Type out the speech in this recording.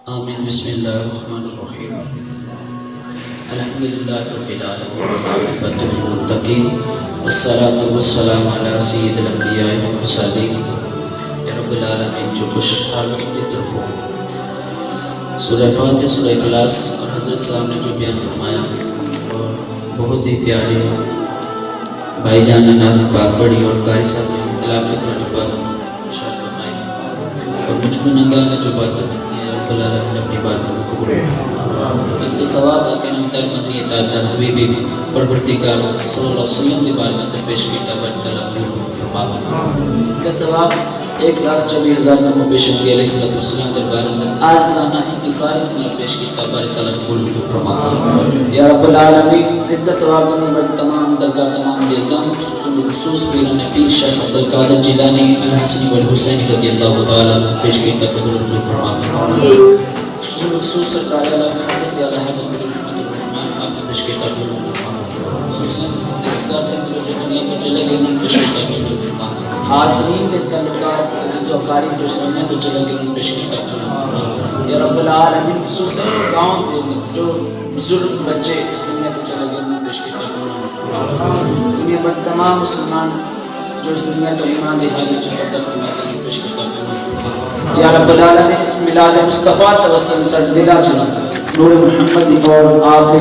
آمین بسم اللہ الرحمن الرحیم الحمدللہ رب العالمین والمتقین والصلاة والسلام علی سید الانبیاء والمرسلین یا رب العالمین جو خوش حاضر کی طرف ہو سورہ فاتحہ سورہ اخلاص اور حضرت صاحب نے جو بیان فرمایا اور بہت ہی پیارے بھائی جان نے نعت پاک پڑھی اور قاری صاحب نے تلاوت قرآن پاک شاعر فرمائی اور مجھ میں نگاہ نے جو باتیں دیتی ہیں رب العالمین اپنی باتوں کو قبول فرمائے اس سے ثواب ہے کہ ہم ترمدی تعالیٰ حبیبی پروردگار صلی اللہ علیہ وسلم کی بارگاہ میں پیش کیا بر تعالیٰ قبول فرمائے کا ثواب 1,24,000 نمو پیش کیا علیہ السلام دربار اندر آج زانہ ہی کی ساری دنیا پیش کیا بر تعالیٰ قبول فرمائے یا رب العالمین اتنا ثواب نمبر تمام درگاہ تمام یزام خصوص پیران پیر شیخ عبدالقادر جیلانی الحسنی والحسین رضی اللہ تعالیٰ پیش کیا قبول فرمائے خصوص سرکار علیہ کسی علیہ محمد الرحمن آپ پیش کیا قبول فرمائے خصوصاً اس دفعہ جو دنیا کو چلے گئے انہوں پیش کیا قبول فرمائے حاضرین کے تعلقات عزیز و اقارب جو سننے تو چلے گئے انہوں پیش کیا قبول فرمائے یا رب العالمین خصوصاً اس گاؤں کے جو بزرگ بچے اس دنیا کو چلے گئے انہوں پیش کیا قبول فرمائے دنیا پر تمام مسلمان جو اس دنیا کو ایمان دہائی چکتا فرمائے انہوں پیش کیا قبول فرمائے یا رب العالمین اس میلاد مصطفیٰ توسل سجدہ چلا نور محمد اور آپ